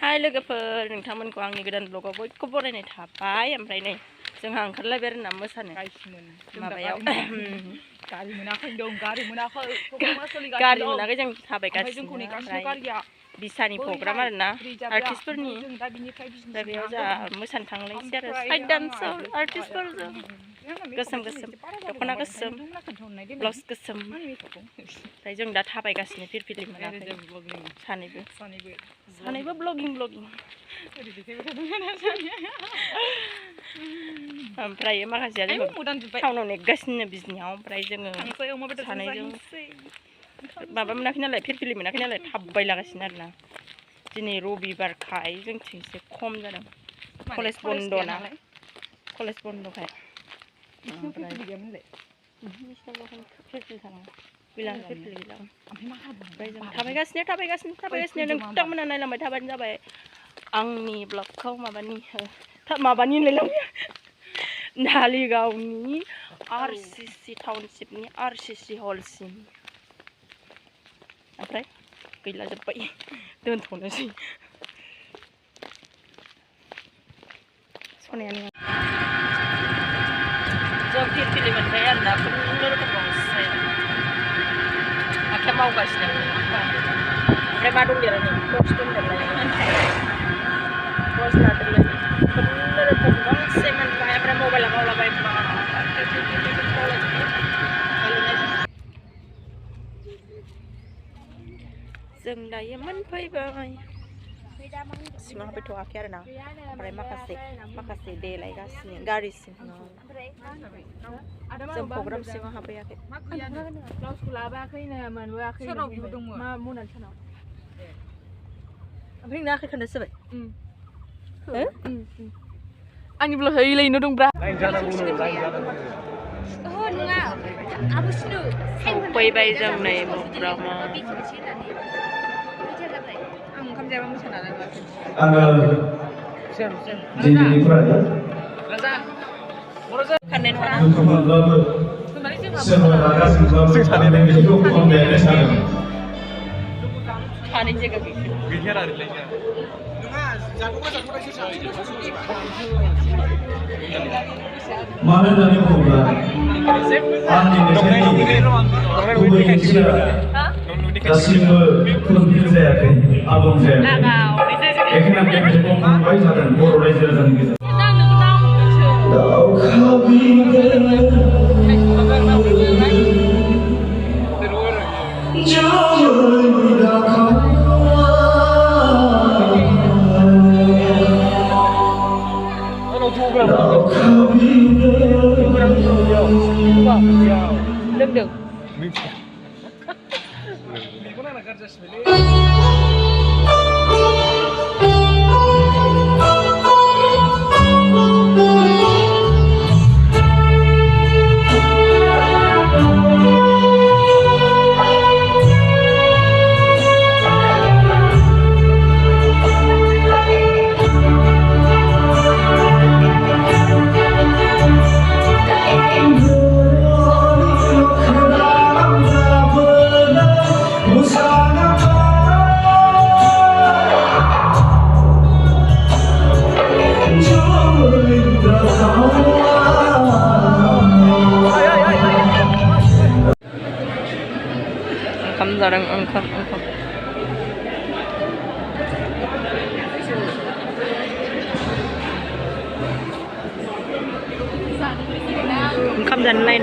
Hai लोगोफोर नोंथांमोनखौ आंनि गोदान ब्लगाव बयखौबो बरायनाय थाबाय ओमफ्राय नै जोंहा ओंखारलायबाय आरोना मोसानो माबायाव गारि मोनाखै दं गारि मोनाखै जों थाबायगासिनो ओमफ्राय बिसानि प्रग्राम आरोना आर्टिस्टफोरनि दा बेयाव जोंहा मोसानो थांलायसै आरो साइड डान्सार आर्टिस्टफोरजों गोसोम दख'ना गोसोम ब्लाउस गोसोम ओमफ्राय जों दा थाबायगासिनो फिरफिलि मोनाखै सानैबो ब्लगिं ओमफ्राय माखासेया टाउनाव नेगासिनो बिजनियाव ओमफ्राय जोङो सानैजों माबा मोनाखै नालाय फिरफिलि मोनाखै नालाय थाबायलागासिनो आरोना दिनै रबिबारखाय जोंथिं एसे खम जादों कलेज बन्द'ना कलेज बन्द'खाय ओमफ्राय जों थाबायगासिनो नोंथांमोना नायलांबाय थाबानो जाबाय आंनि ब्लगखौ माबानि धालिगावनि आरसिसि टाउनशिपनि आरसिसि हलसिम ओमफ्राय गैला जोब्बाय दोनथ'नोसै सनायानो जों फिरफिलि मोनबाय आरोना खुनुरुखुम गंसे आखाइया मावगासिनो ओमफ्राय मा दंदेरो पस्ट दंदेरलाय पस्ट लादोंलाय खुनुरुखुम गंसे मोनबाय ओमफ्राय मबाइला मावलाबाय जों दायो मोनफैबाय सिङाव हाबफैथ'वाखै आरोना ओमफ्राय माखासे देलायगासिनो गारिसिम जों प्रग्राम सिङाव हाबफैयाखै ओमफ्राय नों आखाइ खोनोसो जाबाय आंनि ब्लग ओइलायनो दंब्रा सफैबाय जों नै प्रग्रामाव आङो दिनैनिफ्राय दुखुमोनब्लाबो सोरबा रागा जोंब्लाबो आं बेखौ खमायनो सानो मानो होननानै बुङोब्ला आंनि मेथाइनि गुबै ओंथिया गासिबो फुलफिल जायाखै आबुं जायाखै बेखायनो आं बे मेथाइखौ खनबाय थादों बर' रायजो राजानि गेजेराव लोंदों जादों ओंखाम जानो लाइन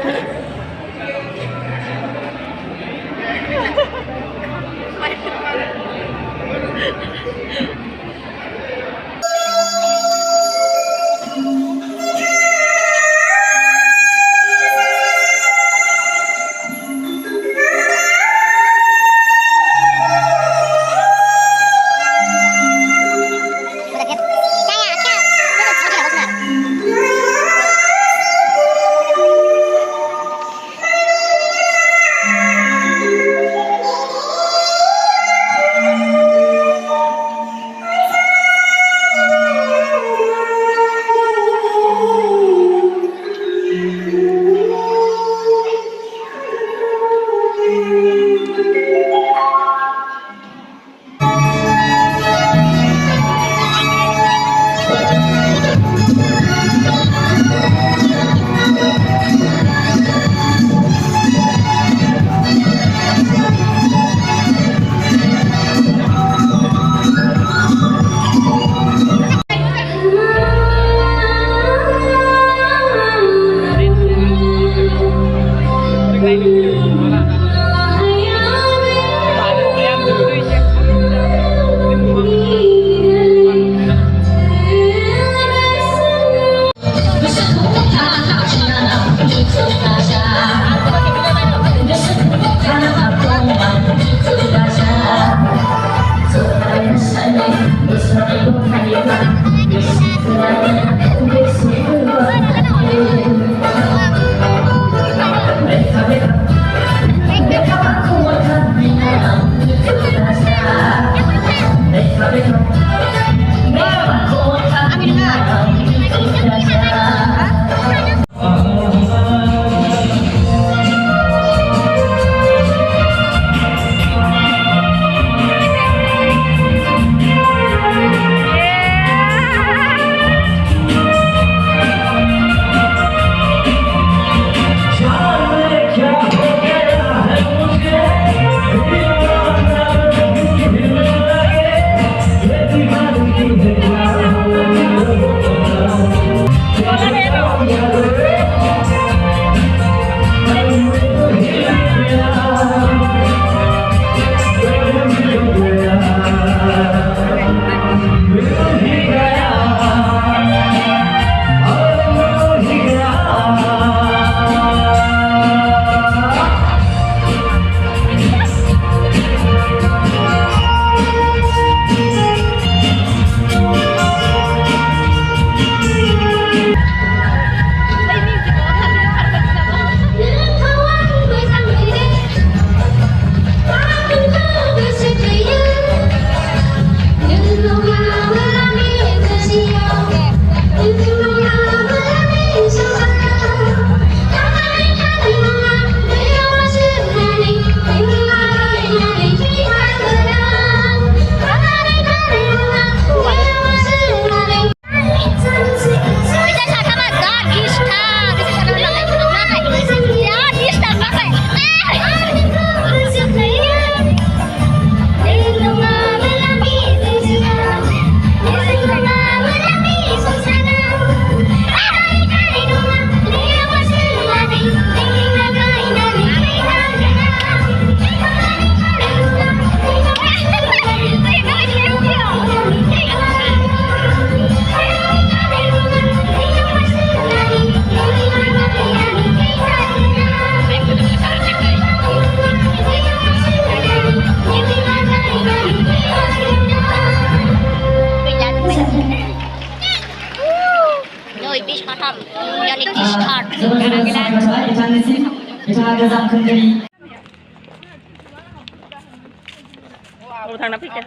थांना फैगोन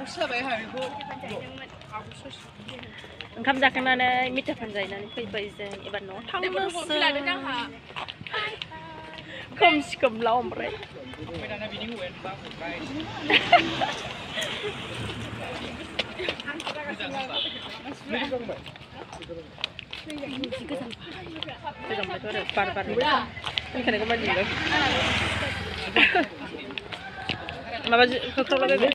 ओंखाम जाखांनानै मिथाफोर जाहैनानै फैबाय जों एबार न'आव थांनोसै खोमसि खोमला ओमफ्राय गोजांबायथ' आरो बार फैखानायखौ बायदि मोनदों माबा होख्रावलाबायबाय